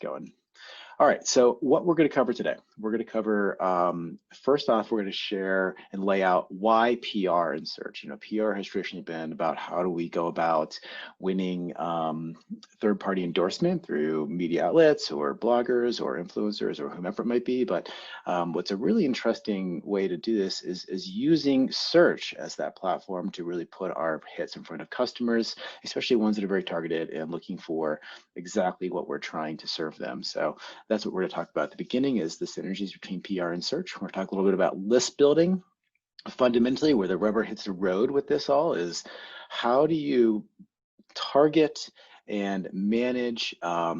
Going. All right, so what we're going to cover today, we're going to cover, first off, we're going to share and lay out why PR in search. You know, PR has traditionally been about how do we go about winning third-party endorsement through media outlets or bloggers or influencers or whomever it might be. But what's a really interesting way to do this is using search as that platform to really put our hits in front of customers, especially ones that are very targeted and looking for exactly what we're trying to serve them. So that's what we're going to talk about at the beginning, is the synergies between PR and search. We're going to talk a little bit about list building. Fundamentally, where the rubber hits the road with this all is how do you target and manage a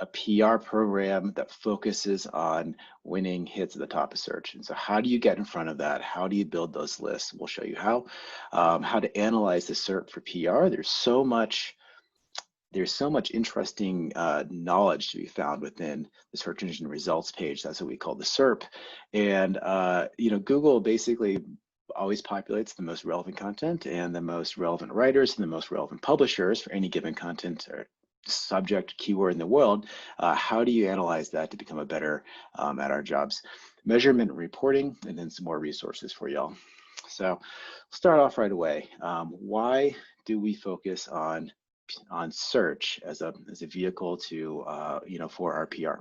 PR program that focuses on winning hits at the top of search. And so how do you get in front of that? How do you build those lists? We'll show you how to analyze the SERP for PR. There's so much interesting knowledge to be found within the search engine results page. That's what we call the SERP. And you know, Google basically always populates the most relevant content and the most relevant writers and the most relevant publishers for any given content or subject keyword in the world. How do you analyze that to become a better at our jobs? Measurement and reporting, and then some more resources for y'all. So we'll start off right away. Why do we focus on search as a vehicle to you know, for our PR?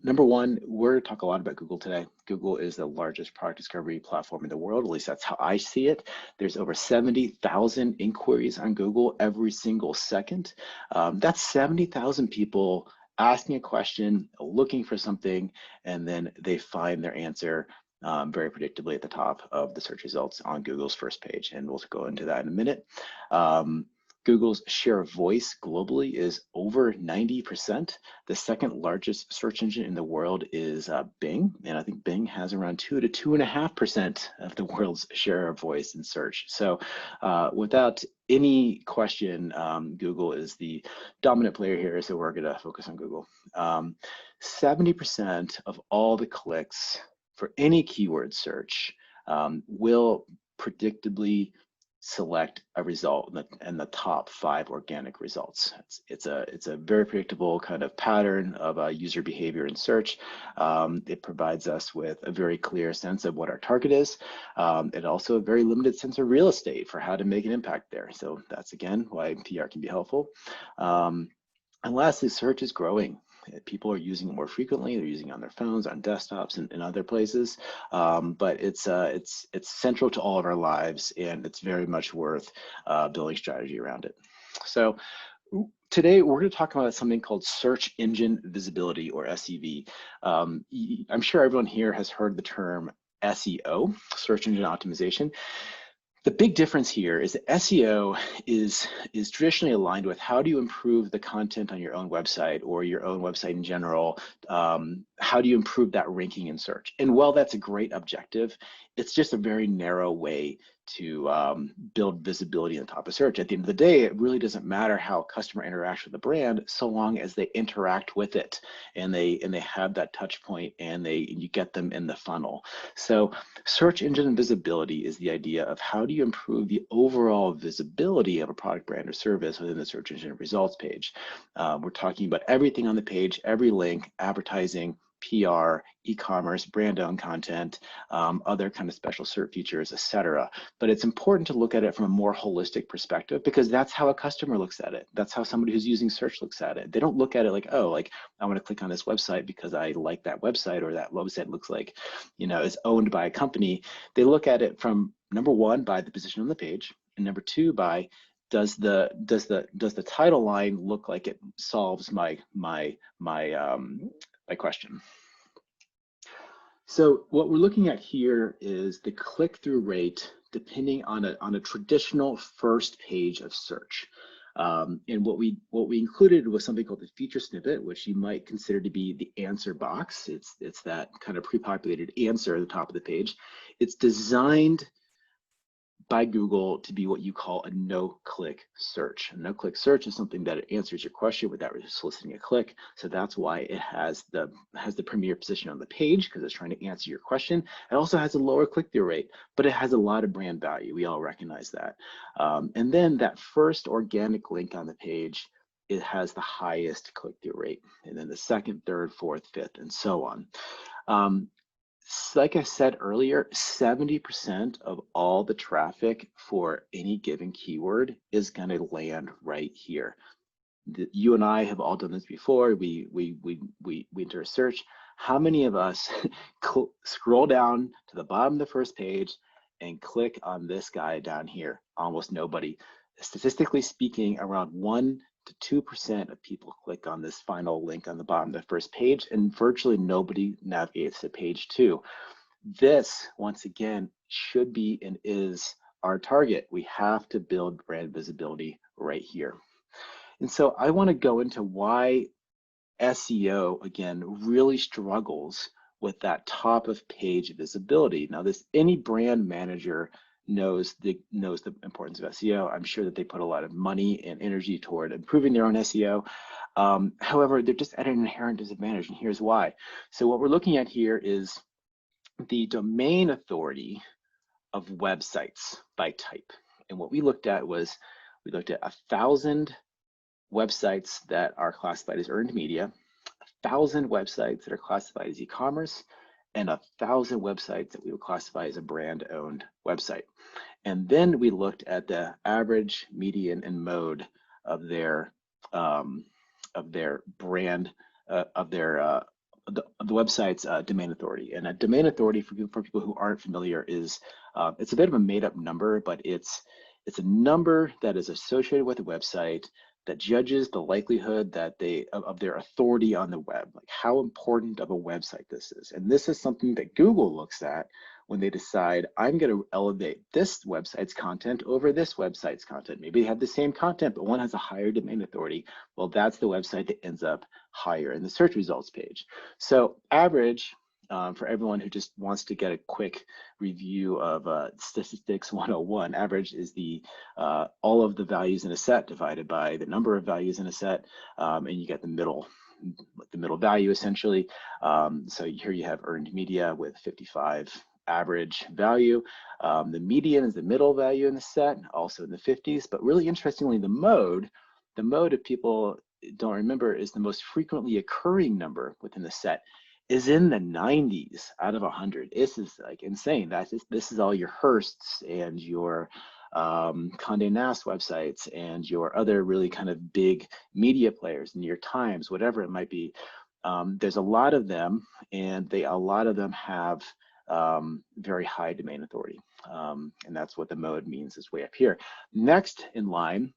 Number one, we're going to talk a lot about Google today. Google is the largest product discovery platform in the world. At least that's how I see it. There's over 70,000 inquiries on Google every single second. That's 70,000 people asking a question, looking for something, and then they find their answer very predictably at the top of the search results on Google's first page. And we'll go into that in a minute. Google's share of voice globally is over 90%. The second largest search engine in the world is Bing, and I think Bing has around 2 to 2.5% of the world's share of voice in search. So without any question, Google is the dominant player here, so we're going to focus on Google. 70% of all the clicks for any keyword search will predictably select a result in the top 5 organic results. It's a very predictable kind of pattern of user behavior in search. It provides us with a very clear sense of what our target is, and also a very limited sense of real estate for how to make an impact there. So that's again why PR can be helpful. And lastly, search is growing. People are using it more frequently. They're using it on their phones, on desktops, and other places. But it's central to all of our lives, and it's very much worth building strategy around it. So today we're going to talk about something called search engine visibility, or SEV. I'm sure everyone here has heard the term SEO, search engine optimization. The big difference here is that SEO is traditionally aligned with how do you improve the content on your own website or your own website in general. How do you improve that ranking in search? And while that's a great objective, it's just a very narrow way to build visibility on top of search. At the end of the day, it really doesn't matter how a customer interacts with the brand, so long as they interact with it and they have that touch point and you get them in the funnel. So search engine visibility is the idea of how do you improve the overall visibility of a product, brand, or service within the search engine results page. We're talking about everything on the page, every link, advertising, PR, e-commerce, brand-owned content, other kind of special SERP features, etc. But it's important to look at it from a more holistic perspective, because that's how a customer looks at it. That's how somebody who's using search looks at it. They don't look at it like, oh, like I want to click on this website because I like that website, or that website looks like, you know, is owned by a company. They look at it from, number one, by the position on the page, and number two, by does the title line look like it solves my question. So what we're looking at here is the click-through rate depending on a traditional first page of search. And what we included was something called the feature snippet, which you might consider to be the answer box. It's that kind of pre-populated answer at the top of the page. It's designed by Google to be what you call a no-click search. A no-click search is something that it answers your question without soliciting a click. So that's why it has the premier position on the page, because it's trying to answer your question. It also has a lower click-through rate, but it has a lot of brand value. We all recognize that. And then that first organic link on the page it has the highest click-through rate. And then the second, third, fourth, fifth, and so on. Like I said earlier, 70% of all the traffic for any given keyword is going to land right here. You and I have all done this before. We enter a search. How many of us scroll down to the bottom of the first page and click on this guy down here? Almost nobody. Statistically speaking, around 1 to 2% of people click on this final link on the bottom of the first page, and virtually nobody navigates to page 2. This, once again, should be and is our target. We have to build brand visibility right here. And so I want to go into why SEO, again, really struggles with that top of page visibility. Now, any brand manager knows the importance of SEO. I'm sure that they put a lot of money and energy toward improving their own SEO. However, they're just at an inherent disadvantage, and here's why. So what we're looking at here is the domain authority of websites by type. And what we looked at was, we looked at 1,000 websites that are classified as earned media, 1,000 websites that are classified as e-commerce, and 1,000 websites that we would classify as a brand-owned website. And then we looked at the average, median, and mode of their brand, the website's domain authority. And a domain authority, for people who aren't familiar, is it's a bit of a made-up number, but it's a number that is associated with a website that judges the likelihood that of their authority on the web, like how important of a website this is. And this is something that Google looks at when they decide, I'm going to elevate this website's content over this website's content. Maybe they have the same content, but one has a higher domain authority. Well, that's the website that ends up higher in the search results page. So average, for everyone who just wants to get a quick review of statistics 101, average is all of the values in a set divided by the number of values in a set, and you get the middle value essentially. So here you have earned media with 55 average value. The median is the middle value in the set, also in the 50s. But really interestingly, the mode, if people don't remember, is the most frequently occurring number within the set, is in the 90s out of 100. This is like insane. This is all your Hearsts and your Condé Nast websites and your other really kind of big media players, New York Times, whatever it might be. There's a lot of them, and a lot of them have very high domain authority, and that's what the mode means is way up here. Next in line,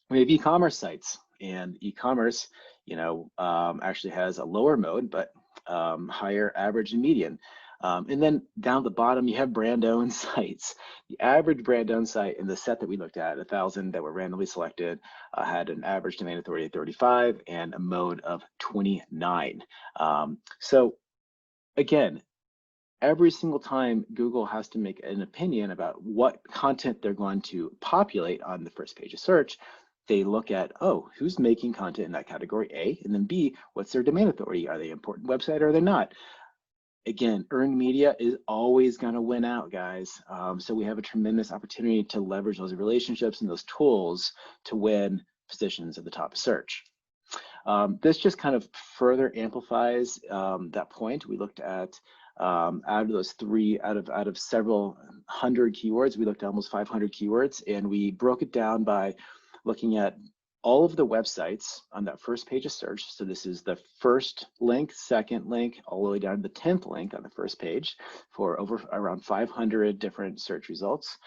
we have e-commerce sites, and e-commerce, actually has a lower mode, but higher average and median. And then down at the bottom, you have brand-owned sites. The average brand-owned site in the set that we looked at, 1,000 that were randomly selected, had an average domain authority of 35 and a mode of 29. So again, every single time Google has to make an opinion about what content they're going to populate on the first page of search, they look at, oh, who's making content in that category, A, and then B, what's their domain authority? Are they an important website or are they not? Again, earned media is always going to win out, guys. So we have a tremendous opportunity to leverage those relationships and those tools to win positions at the top of search. This just kind of further amplifies that point. We looked at out of those out of several hundred keywords, we looked at almost 500 keywords, and we broke it down by looking at all of the websites on that first page of search. So this is the first link, second link, all the way down to the 10th link on the first page for around 500 different search results.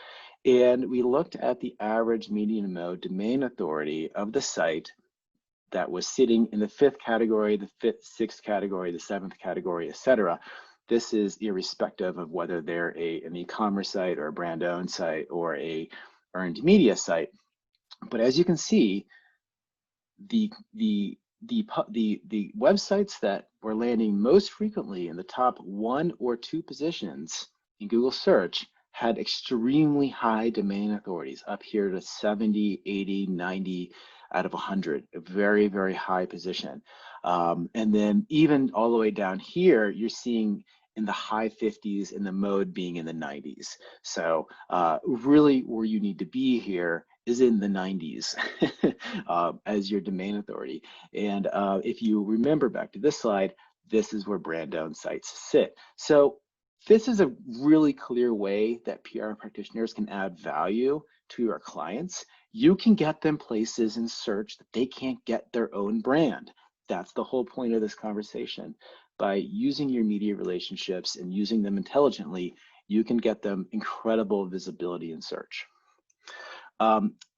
And we looked at the average, median, mode, domain authority of the site that was sitting in the 5th category, the 6th category, the 7th category, etc. This is irrespective of whether they're an e-commerce site or a brand-owned site or a earned media site. But as you can see, the websites that were landing most frequently in the top 1 or 2 positions in Google search had extremely high domain authorities, up here to 70, 80, 90 out of 100, a very, very high position. And then even all the way down here, you're seeing in the high 50s and the mode being in the 90s. So really where you need to be here is in the 90s as your domain authority. And if you remember back to this slide, this is where brand owned sites sit. So this is a really clear way that PR practitioners can add value to your clients. You can get them places in search that they can't get their own brand. That's the whole point of this conversation. By using your media relationships and using them intelligently, you can get them incredible visibility in search.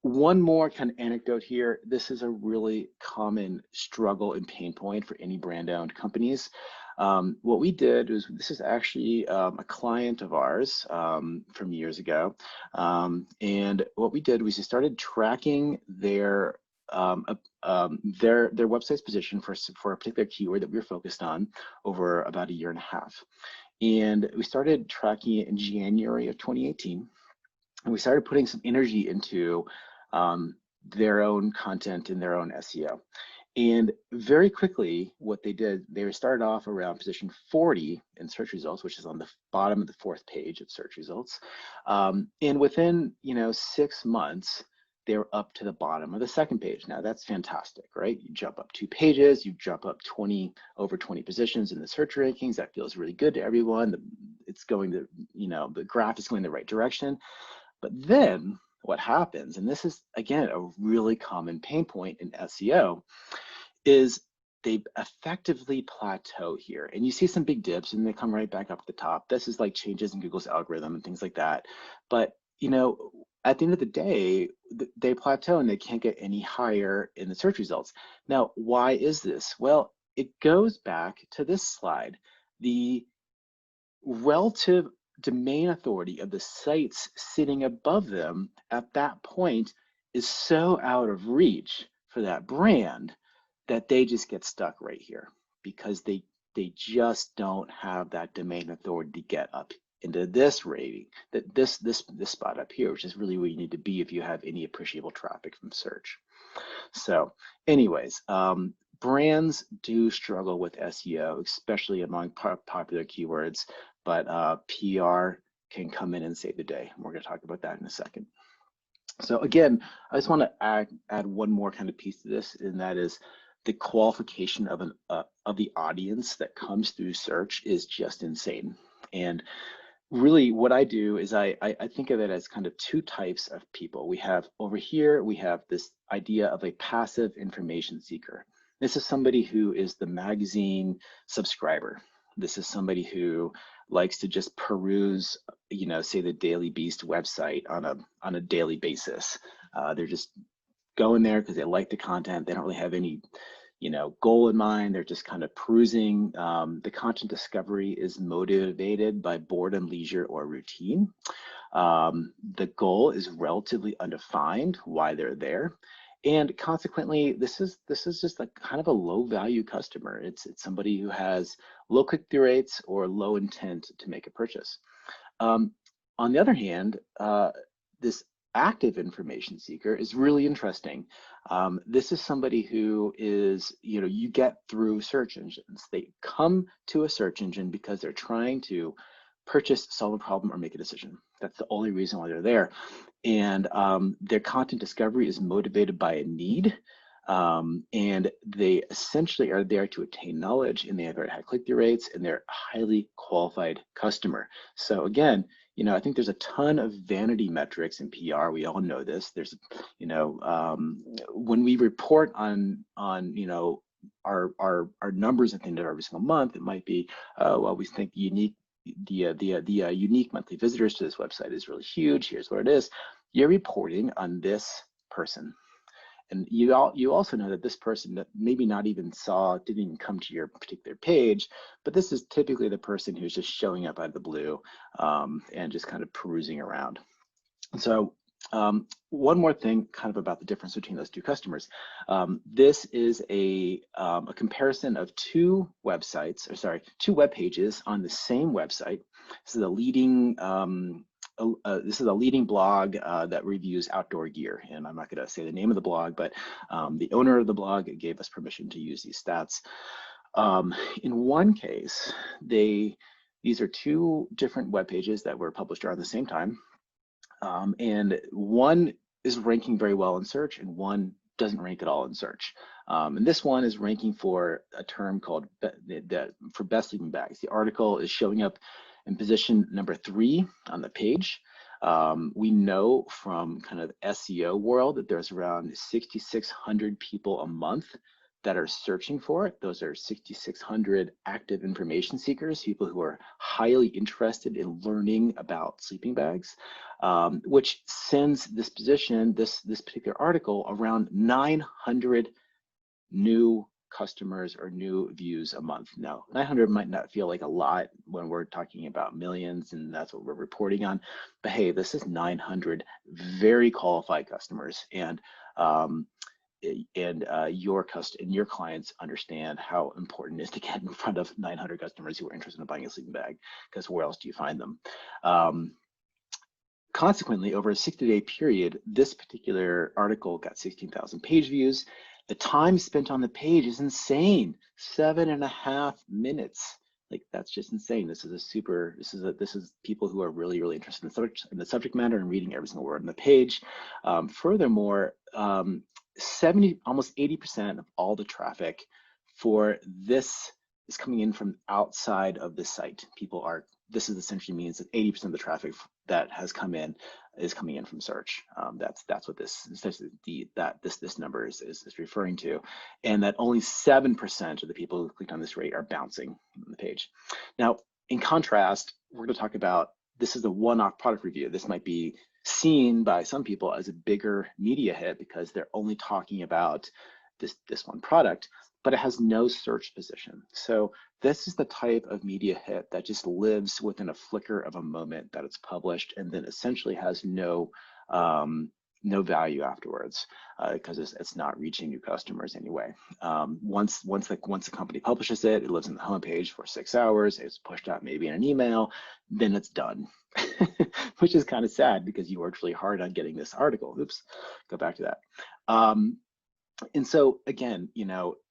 One more kind of anecdote here. This is a really common struggle and pain point for any brand-owned companies. What we did was, this is actually a client of ours from years ago. And what we did was we started tracking their website's position for a particular keyword that we were focused on over about a year and a half. And we started tracking it in January of 2018. And we started putting some energy into their own content and their own SEO. And very quickly, what they did, they started off around position 40 in search results, which is on the bottom of the 4th page of search results. And within 6 months, they were up to the bottom of the 2nd page. Now that's fantastic, right? You jump up 2 pages, you jump up over 20 positions in the search rankings. That feels really good to everyone. It's going to, the graph is going the right direction. But then what happens, and this is, again, a really common pain point in SEO, is they effectively plateau here. And you see some big dips and they come right back up at the top. This is like changes in Google's algorithm and things like that. But, at the end of the day, they plateau and they can't get any higher in the search results. Now, why is this? Well, it goes back to this slide. The relative domain authority of the sites sitting above them at that point is so out of reach for that brand that they just get stuck right here because they just don't have that domain authority to get up into this rating, that this spot up here, which is really where you need to be if you have any appreciable traffic from search. So anyways, brands do struggle with SEO, especially among popular keywords, but PR can come in and save the day. We're going to talk about that in a second. So again, I just want to add one more kind of piece to this, and that is the qualification of the audience that comes through search is just insane. And really what I do is I think of it as kind of 2 types of people. We have over here, we have this idea of a passive information seeker. This is somebody who is the magazine subscriber. This is somebody who likes to just peruse, say the Daily Beast website on a daily basis. They're just going there because they like the content. They don't really have any goal in mind. They're just kind of perusing. The content discovery is motivated by boredom, leisure, or routine. The goal is relatively undefined why they're there. And consequently, this is just like kind of a low value customer. It's somebody who has low click-through rates or low intent to make a purchase. On the other hand, this active information seeker is really interesting. This is somebody who is, you get through search engines. They come to a search engine because they're trying to purchase, solve a problem, or make a decision. That's the only reason why they're there. And their content discovery is motivated by a need. And they essentially are there to attain knowledge, and they have very high click-through rates, and they're a highly qualified customer. So again, I think there's a ton of vanity metrics in PR. We all know this. There's, when we report on our numbers at the end of every single month, it might be, well, we think the unique monthly visitors to this website is really huge. Here's what it is. You're reporting on this person. And you also know that this person that maybe not even didn't even come to your particular page, but this is typically the person who's just showing up out of the blue and just kind of perusing around. So one more thing kind of about the difference between those 2 customers. This is a comparison of 2 web pages on the same website. This is a leading blog that reviews outdoor gear, and I'm not going to say the name of the blog, but the owner of the blog gave us permission to use these stats. In one case, these are 2 different web pages that were published around the same time, and one is ranking very well in search and one doesn't rank at all in search. And this one is ranking for a term called for best sleeping bags. The article is showing up in position number 3 on the page. We know from kind of SEO world that there's around 6,600 people a month that are searching for it. Those are 6,600 active information seekers, people who are highly interested in learning about sleeping bags, which sends this position, this particular article, around 900 new customers or new views a month. Now, 900 might not feel like a lot when we're talking about millions and that's what we're reporting on, but hey, this is 900 very qualified customers, and your clients understand how important it is to get in front of 900 customers who are interested in buying a sleeping bag, because where else do you find them? Consequently, over a 60-day period, this particular article got 16,000 page views. The time spent on the page is insane, 7.5 minutes. Like, that's just insane. This is people who are really, really interested in the subject matter and reading every single word on the page. Furthermore, almost 80% of all the traffic for this is coming in from outside of the site. This essentially means that 80% of the traffic that has come in is coming in from search. That's what this number is referring to, and that only 7% of the people who clicked on this rate are bouncing on the page. Now, in contrast, we're going to talk about, this is a one-off product review. This might be seen by some people as a bigger media hit because they're only talking about this one product, but it has no search position. So this is the type of media hit that just lives within a flicker of a moment that it's published, and then essentially has no value afterwards, because it's not reaching new customers anyway. Once the company publishes it, it lives on the homepage for 6 hours. It's pushed out maybe in an email, then it's done, which is kind of sad because you worked really hard on getting this article. Oops, go back to that. And so again,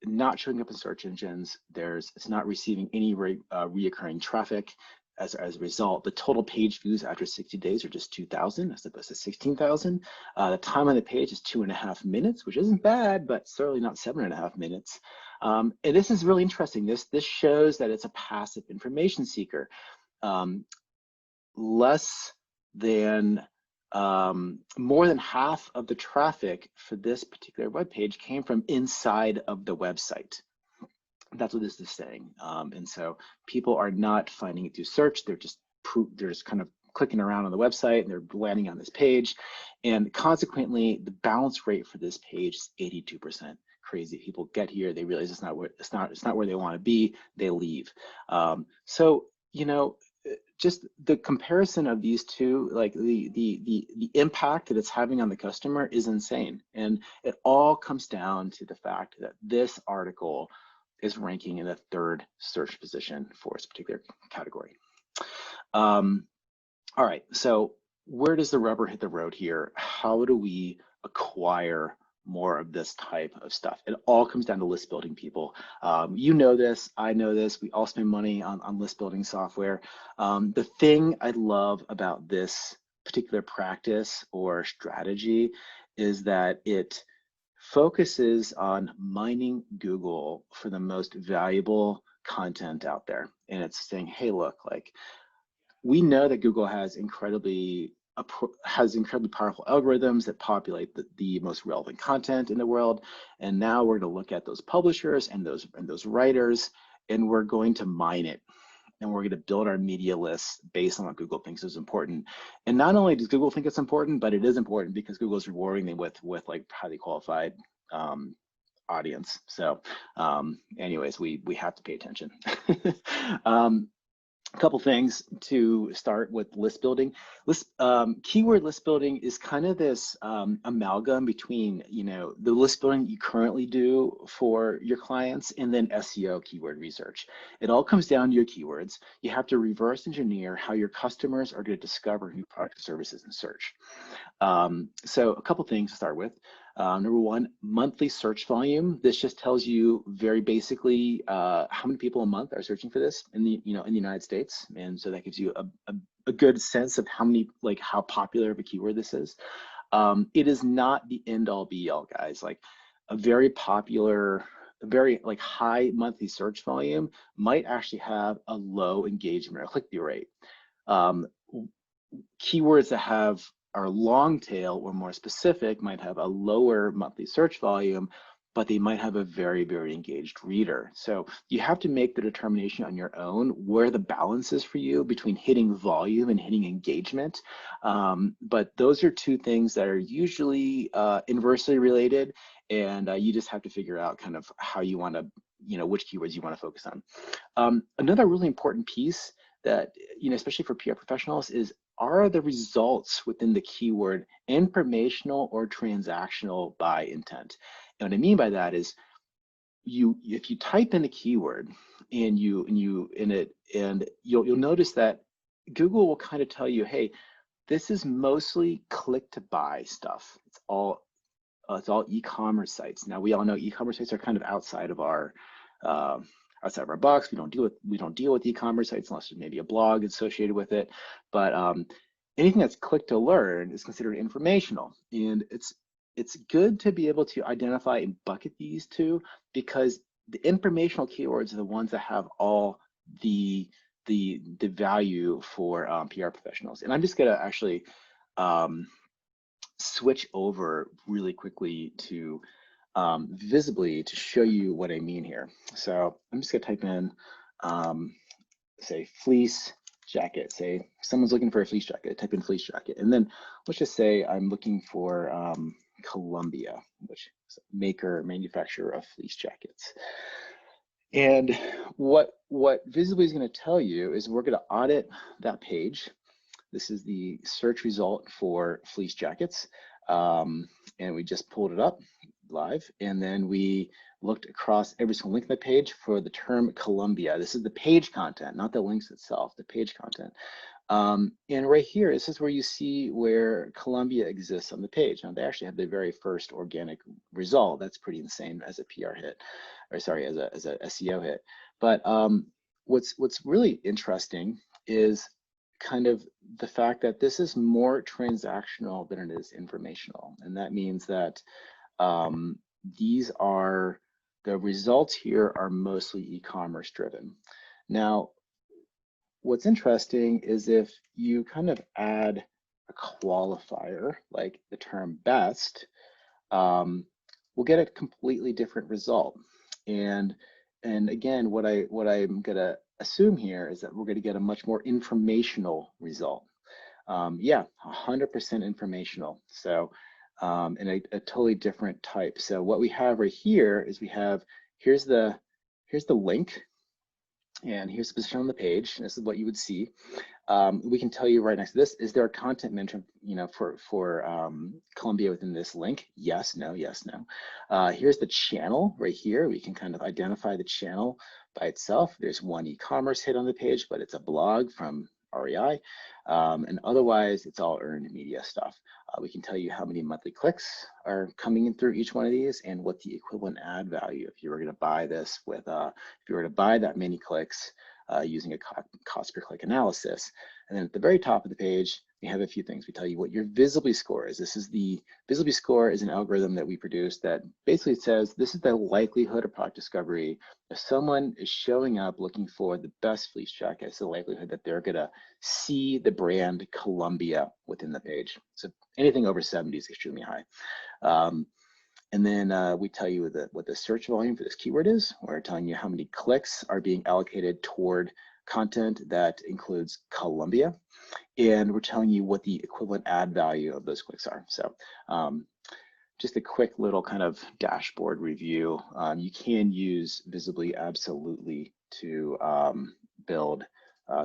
not showing up in search engines, it's not receiving any reoccurring traffic. As a result, the total page views after 60 days are just 2,000 as opposed to 16,000. The time on the page is 2.5 minutes, which isn't bad, but certainly not 7.5 minutes. And this is really interesting. This shows that it's a passive information seeker. More than half of the traffic for this particular web page came from inside of the website. That's what this is saying. And so people are not finding it through search. They're just kind of clicking around on the website and they're landing on this page. And consequently, the bounce rate for this page is 82%. Crazy. People get here, they realize it's not where they want to be, they leave. So just the comparison of these two, like the impact that it's having on the customer is insane. And it all comes down to the fact that this article is ranking in the 3rd search position for its particular category. All right, so where does the rubber hit the road here? How do we acquire more of this type of stuff? It all comes down to list building, people. You know this, I know this, we all spend money on list building software. The thing I love about this particular practice or strategy is that it focuses on mining Google for the most valuable content out there. And it's saying, hey, look, like, we know that Google has incredibly powerful algorithms that populate the most relevant content in the world. And now we're going to look at those publishers and those writers, and we're going to mine it. And we're going to build our media lists based on what Google thinks is important. And not only does Google think it's important, but it is important because Google is rewarding them with like highly qualified audience. So anyways, we have to pay attention. A couple things to start with list building. Keyword list building is kind of this amalgam between the list building you currently do for your clients and then SEO keyword research. It all comes down to your keywords. You have to reverse engineer how your customers are going to discover new products and services in search. So a couple things to start with. Number one, monthly search volume. This just tells you very basically how many people a month are searching for this in the United States, and so that gives you a good sense of how popular of a keyword this is. It is not the end all be all, guys. Like a very popular, a very like high monthly search volume might actually have a low engagement or click-through rate. Keywords that are long tail or more specific might have a lower monthly search volume, but they might have a very, very engaged reader. So you have to make the determination on your own where the balance is for you between hitting volume and hitting engagement. But those are two things that are usually inversely related, and you just have to figure out kind of how you want to, which keywords you want to focus on. Another really important piece that, especially for PR professionals, is are the results within the keyword informational or transactional by intent? And what I mean by that is if you type in a keyword and you'll notice that Google will kind of tell you, hey, this is mostly click to buy stuff. It's all e-commerce sites. Now we all know e-commerce sites are kind of outside of our box. We don't deal with e-commerce sites unless there's maybe a blog associated with it. But anything that's click to learn is considered informational, and it's good to be able to identify and bucket these two, because the informational keywords are the ones that have all the value for PR professionals. And I'm just gonna actually switch over really quickly to Visably to show you what I mean here. So I'm just gonna type in, say, fleece jacket. Say someone's looking for a fleece jacket, type in fleece jacket. And then let's just say I'm looking for Columbia, which is a manufacturer of fleece jackets. And what Visably is gonna tell you is we're gonna audit that page. This is the search result for fleece jackets. And we just pulled it up live, and then we looked across every single link on the page for the term Columbia. This is the page content, not the links itself, the page content. And right here, this is where you see where Columbia exists on the page. Now they actually have the very first organic result. That's pretty insane as a PR hit, or sorry, as a SEO hit. But what's really interesting is kind of the fact that this is more transactional than it is informational. And that means that the results here are mostly e-commerce driven. Now, what's interesting is if you kind of add a qualifier like the term best, we'll get a completely different result. And again, what I'm gonna assume here is that we're gonna get a much more informational result. Yeah, 100% informational. So, and a totally different type. So what we have right here is here's the link, and here's the position on the page. This is what you would see. We can tell you right next to this, is there a content mention, for Columbia within this link? Yes, no, yes, no. Here's the channel right here. We can kind of identify the channel by itself. There's one e-commerce hit on the page, but it's a blog from REI. And otherwise, it's all earned media stuff. We can tell you how many monthly clicks are coming in through each one of these and what the equivalent ad value, if you were going to buy this with, if you were to buy that many clicks using a cost per click analysis. And then at the very top of the page, we have a few things. We tell you what your Visably score is. This is the Visably score is an algorithm that we produce that basically says this is the likelihood of product discovery. If someone is showing up looking for the best fleece jacket, it's the likelihood that they're gonna see the brand Columbia within the page. So anything over 70 is extremely high. And then we tell you what the search volume for this keyword is. We're telling you how many clicks are being allocated toward content that includes Columbia. And we're telling you what the equivalent ad value of those clicks are. So just a quick little kind of dashboard review. You can use Visably absolutely to build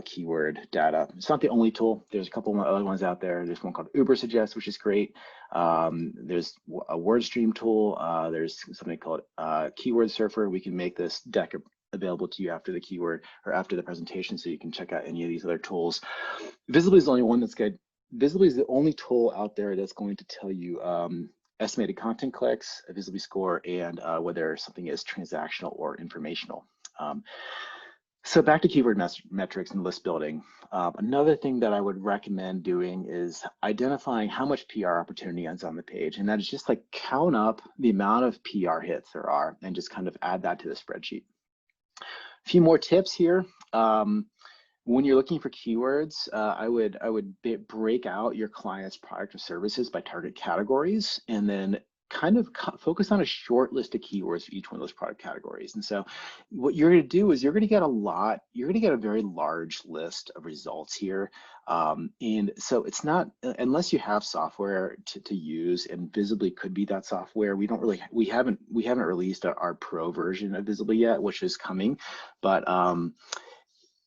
keyword data. It's not the only tool. There's a couple of other ones out there. There's one called Ubersuggest, which is great. There's a WordStream tool. There's something called Keyword Surfer. We can make this deck available to you after the keyword or after the presentation, so you can check out any of these other tools. Visably is the only one that's good. Visably is the only tool out there that's going to tell you estimated content clicks, a Visably score, and whether something is transactional or informational. So back to keyword metrics and list building. Another thing that I would recommend doing is identifying how much PR opportunity is on the page. And that is just like count up the amount of PR hits there are and just kind of add that to the spreadsheet. A few more tips here. When you're looking for keywords, I would break out your client's product or services by target categories, and then kind of focus on a short list of keywords for each one of those product categories. And so what you're going to do is you're going to get a very large list of results here. And so it's not, unless you have software to use, and Visably could be that software. We haven't released our pro version of Visably yet, which is coming, but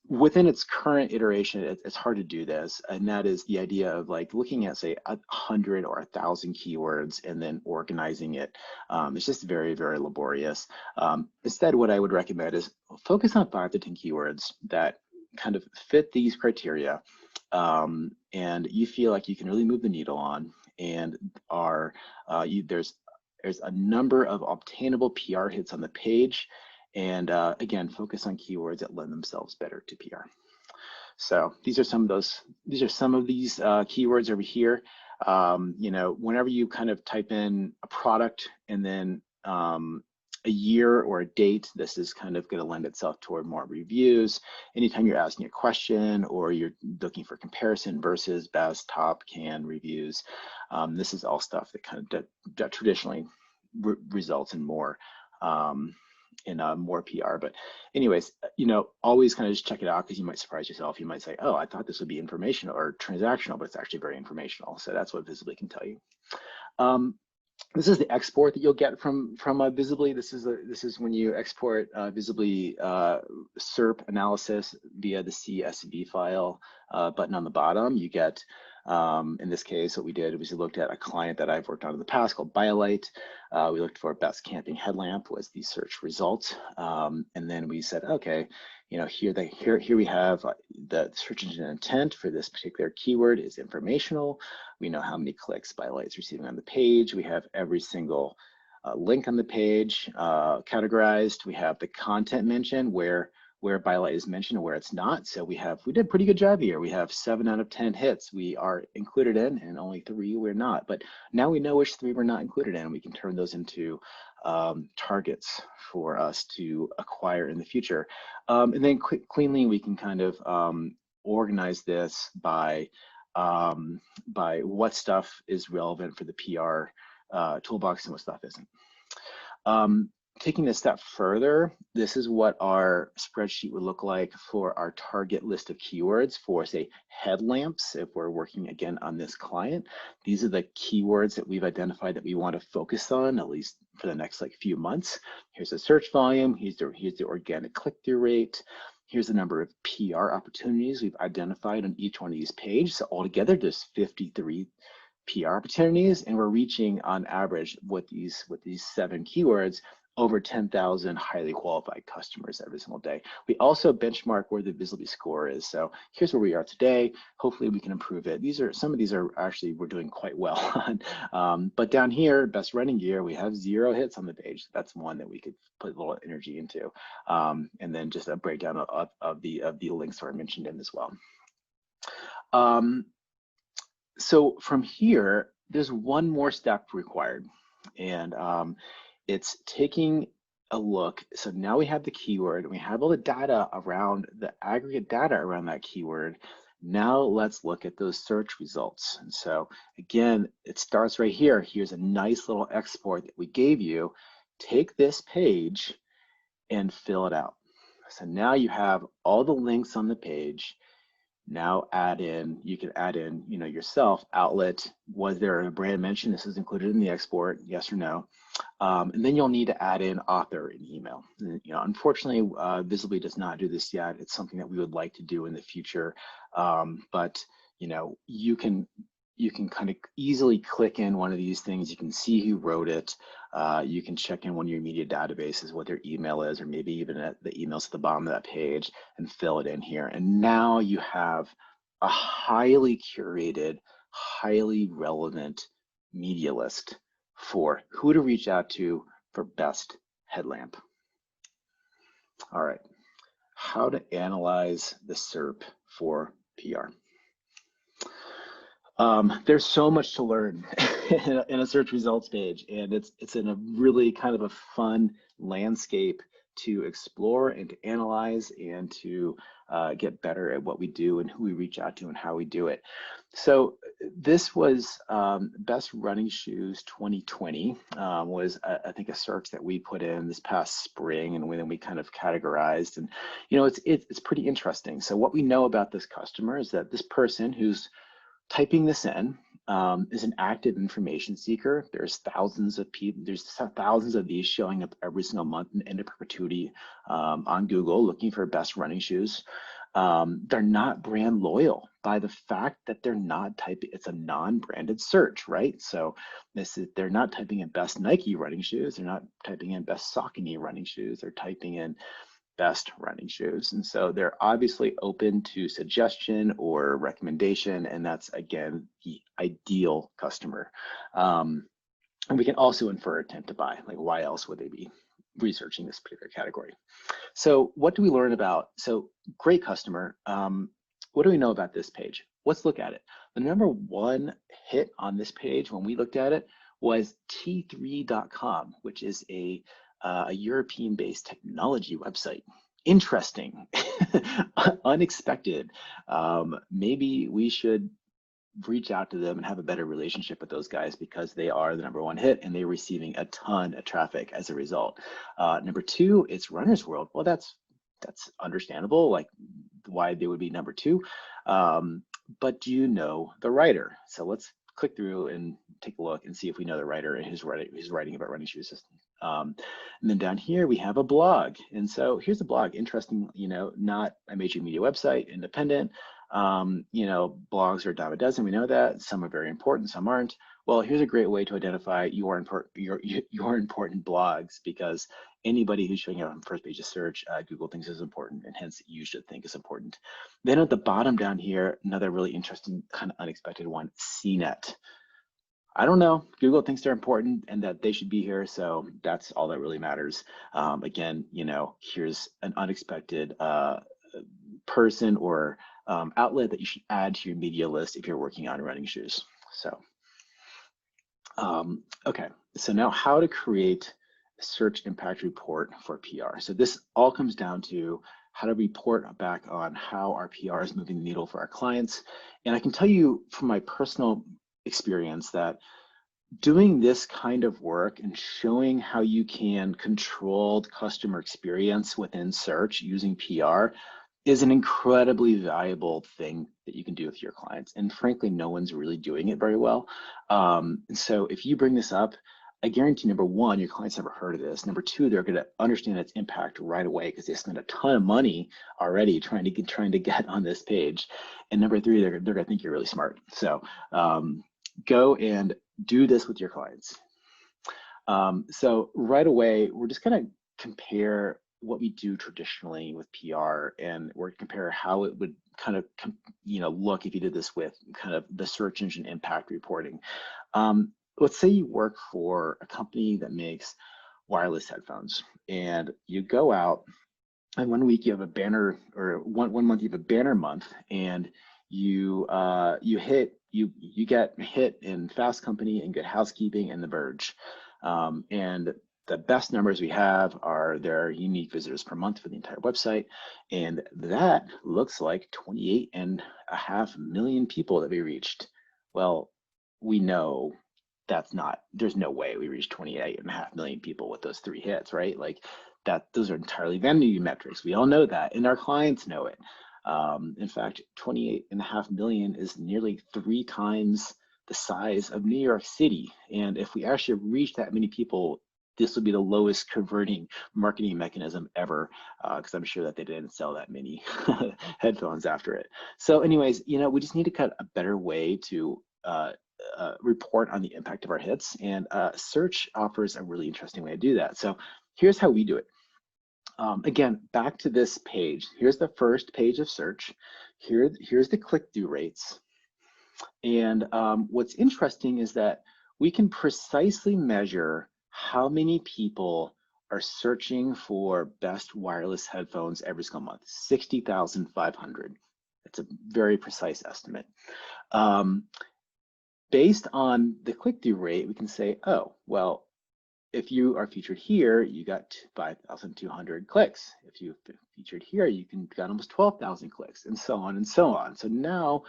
within its current iteration, it's hard to do this, and that is the idea of like looking at, say, 100 or 1,000 keywords and then organizing it. It's just very, very laborious. Instead, what I would recommend is focus on 5 to 10 keywords that kind of fit these criteria, and you feel like you can really move the needle on, and there's a number of obtainable PR hits on the page. And again, focus on keywords that lend themselves better to PR. So these are some of these keywords over here. You know, whenever you kind of type in a product and then a year or a date, this is kind of going to lend itself toward more reviews. Anytime you're asking a question or you're looking for comparison versus best, top, can reviews, this is all stuff that kind of that traditionally results in more more PR. But anyways, you know, always kind of just check it out, because you might surprise yourself. You might say, oh, I thought this would be informational or transactional, but it's actually very informational. So that's what Visably can tell you. This is the export that you'll get from Visably. This is when you export Visably SERP analysis via the CSV file button on the bottom. You get, in this case, what we did was we looked at a client that I've worked on in the past called BioLite. We looked for best camping headlamp was the search result, and then we said, okay, you know, here we have the search engine intent for this particular keyword is informational. We know how many clicks BioLite is receiving on the page. We have every single link on the page categorized. We have the content mentioned where BioLite is mentioned and where it's not. So we did a pretty good job here. We have 7 out of 10 hits we are included in, and only 3 we're not. But now we know which 3 we're not included in. We can turn those into targets for us to acquire in the future. And then cleanly, we can kind of organize this by what stuff is relevant for the PR toolbox and what stuff isn't. Taking a step further, this is what our spreadsheet would look like for our target list of keywords for, say, headlamps. If we're working again on this client, these are the keywords that we've identified that we want to focus on, at least for the next few months. Here's the search volume. Here's the organic click-through rate. Here's the number of PR opportunities we've identified on each one of these pages. So altogether, there's 53 PR opportunities, and we're reaching on average with these 7 keywords over 10,000 highly qualified customers every single day. We also benchmark where the Visably score is. So here's where we are today. Hopefully we can improve it. Some of these are actually we're doing quite well on. But down here, best running gear, we have 0 hits on the page. That's one that we could put a little energy into. And then just a breakdown of the links that I mentioned in as well. So from here, there's one more step required, and it's taking a look. So now we have the keyword, and we have all the data around the aggregate data around that keyword. Now let's look at those search results. And so again, it starts right here. Here's a nice little export that we gave you. Take this page and fill it out. So now you have all the links on the page. Now you can add in, you know, yourself, outlet, was there a brand mention? This is included in the export, yes or no. And then you'll need to add in author and email. And, you know, unfortunately, Visably does not do this yet. It's something that we would like to do in the future. But, you know, you can kind of easily click in one of these things. You can see who wrote it. You can check in one of your media databases, what their email is, or maybe even the emails at the bottom of that page, and fill it in here. And now you have a highly curated, highly relevant media list for who to reach out to for best headlamp. All right. how to analyze the SERP for PR. There's so much to learn in a search results page, and it's in a really kind of a fun landscape to explore and to analyze and to get better at what we do and who we reach out to and how we do it. So this was Best Running Shoes 2020 was I think a search that we put in this past spring, and then we kind of categorized, and you know it's pretty interesting. So what we know about this customer is that this person who's typing this in is an active information seeker. There's thousands of people, there's thousands of these showing up every single month into perpetuity on Google looking for best running shoes. They're not brand loyal by the fact that they're not typing, it's a non-branded search, right? So they're not typing in best Nike running shoes, they're not typing in best Saucony running shoes, they're typing in best running shoes. And so they're obviously open to suggestion or recommendation, and that's again the ideal customer. And we can also infer intent to buy, like why else would they be researching this particular category? So what do we learn about? So great customer. What do we know about this page? Let's look at it. The number one hit on this page when we looked at it was T3.com, which is a European-based technology website. Interesting, unexpected. Maybe we should reach out to them and have a better relationship with those guys because they are the number one hit and they're receiving a ton of traffic as a result. Number two, it's Runner's World. Well, that's understandable, like why they would be number two. But do you know the writer? So let's click through and take a look and see if we know the writer and who's writing about running shoes. And then down here we have a blog, and so here's a blog. Interesting, you know, not a major media website, independent. You know, blogs are a dime a dozen. We know that some are very important, some aren't. Well, here's a great way to identify your important blogs, because anybody who's showing up on first page of search, Google thinks is important, and hence you should think is important. Then at the bottom down here, another really interesting, kind of unexpected one, CNET. I don't know, Google thinks they're important and that they should be here, so that's all that really matters. Again, you know, here's an unexpected person or outlet that you should add to your media list if you're working on running shoes. So, okay, so now how to create a search impact report for PR. So this all comes down to how to report back on how our PR is moving the needle for our clients. And I can tell you from my personal experience that doing this kind of work and showing how you can control the customer experience within search using PR is an incredibly valuable thing that you can do with your clients. And frankly, no one's really doing it very well. And so if you bring this up, I guarantee, number one, your clients never heard of this. Number two, they're going to understand its impact right away because they spent a ton of money already trying to get on this page. And number three, they're going to think you're really smart. So go and do this with your clients. So right away, we're just going to compare what we do traditionally with PR, and we're going to compare how it would kind of, you know, look if you did this with kind of the search engine impact reporting. Let's say you work for a company that makes wireless headphones, and you go out, and 1 week you have a banner, or one month you have a banner month, and you get hit in Fast Company and Good Housekeeping and The Verge, and the best numbers we have are their unique visitors per month for the entire website, and that looks like 28.5 million people that we reached. Well, we know that's not, there's no way we reached 28.5 million people with those 3 hits, right? Like that, those are entirely vanity metrics. We all know that, and our clients know it. In fact, 28.5 million is nearly 3 times the size of New York City. And if we actually reach that many people, this will be the lowest converting marketing mechanism ever, because I'm sure that they didn't sell that many headphones after it. So anyways, you know, we just need to cut a better way to report on the impact of our hits, and search offers a really interesting way to do that. So here's how we do it. Again, back to this page. Here's the first page of search. Here's the click-through rates. And what's interesting is that we can precisely measure how many people are searching for best wireless headphones every single month, 60,500. That's a very precise estimate. Based on the click-through rate, we can say, oh, well, if you are featured here, you got 5,200 clicks. If you featured here, you got almost 12,000 clicks, and so on and so on. So now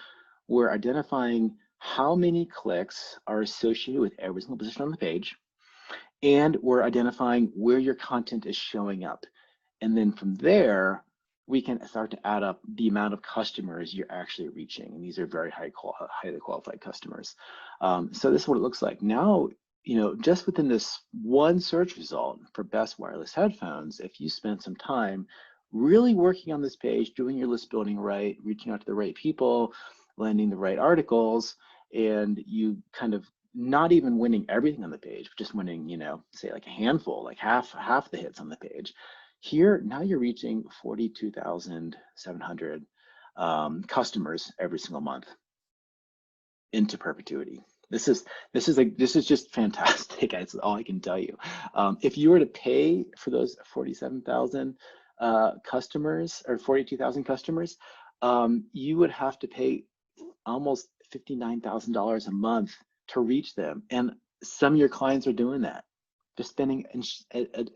we're identifying how many clicks are associated with every single position on the page, and we're identifying where your content is showing up. And then from there, we can start to add up the amount of customers you're actually reaching. And these are very highly qualified customers. So this is what it looks like. Now, just within this one search result for best wireless headphones, if you spent some time really working on this page, doing your list building right, reaching out to the right people, landing the right articles, and you kind of not even winning everything on the page, just winning, say like a handful, like half the hits on the page. Here, now you're reaching 42,700 customers every single month into perpetuity. This is just fantastic. That's all I can tell you. If you were to pay for those 47,000 customers or 42,000 customers, you would have to pay almost $59,000 a month to reach them. And some of your clients are doing that. They're spending an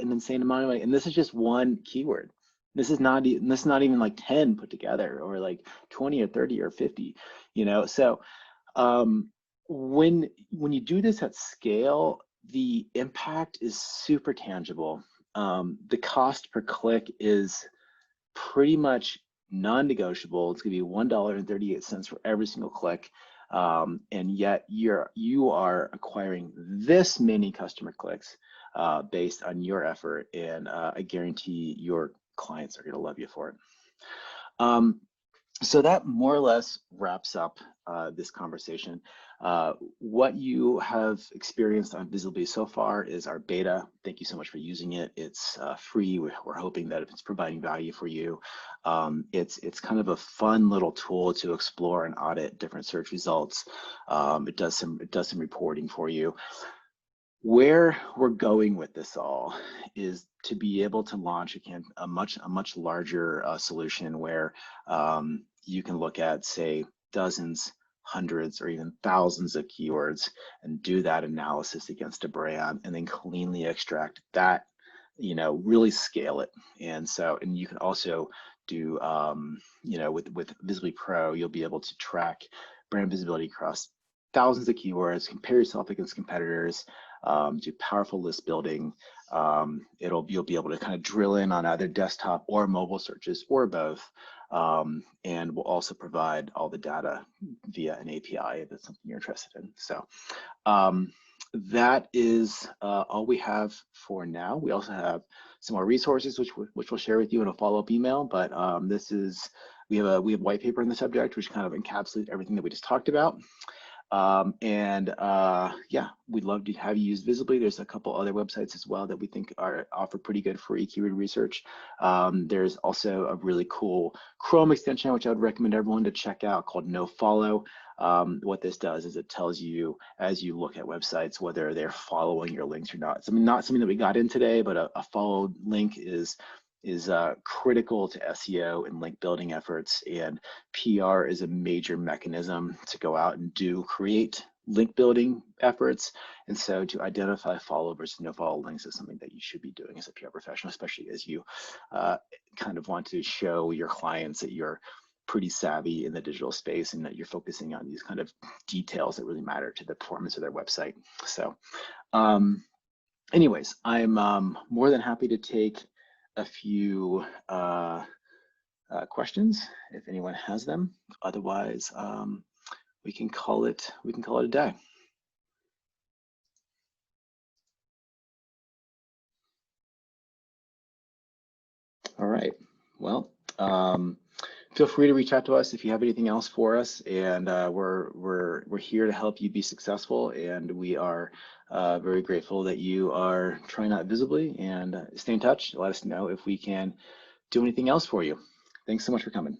insane amount of money. And this is just one keyword. This is not even like 10 put together, or like 20 or 30 or 50, So when you do this at scale, the impact is super tangible. The cost per click is pretty much non-negotiable. It's going to be $1.38 for every single click. And yet you are acquiring this many customer clicks based on your effort, and I guarantee your clients are going to love you for it. So that more or less wraps up this conversation. What you have experienced on Visably so far is our beta. Thank you so much for using it. It's free. We're hoping that if it's providing value for you, it's kind of a fun little tool to explore and audit different search results. It does some reporting for you. Where we're going with this all is to be able to launch a much larger solution where you can look at, say, dozens, hundreds, or even thousands of keywords and do that analysis against a brand, and then cleanly extract that, really scale it. And you can also do, with Visably Pro, you'll be able to track brand visibility across thousands of keywords, compare yourself against competitors, do powerful list building. You'll be able to kind of drill in on either desktop or mobile searches or both. And we'll also provide all the data via an API if it's something you're interested in. So that is all we have for now. We also have some more resources which we'll share with you in a follow-up email. But we have white paper in the subject which kind of encapsulates everything that we just talked about. Yeah, we'd love to have you use Visably. There's a couple other websites as well that we think offer pretty good free keyword research. There's also a really cool Chrome extension, which I would recommend everyone to check out, called NoFollow. What this does is it tells you, as you look at websites, whether they're following your links or not. So, not something that we got in today, but a followed link is critical to SEO and link building efforts, and PR is a major mechanism to go out and create link building efforts. And so to identify follow versus no follow links is something that you should be doing as a PR professional, especially as you kind of want to show your clients that you're pretty savvy in the digital space and that you're focusing on these kind of details that really matter to the performance of their website. So anyways, I'm more than happy to take a few questions if anyone has them. Otherwise, we can call it a day. All right. Well, feel free to reach out to us if you have anything else for us, and we're here to help you be successful. And we are very grateful that you are trying out Visably, and stay in touch. Let us know if we can do anything else for you. Thanks so much for coming.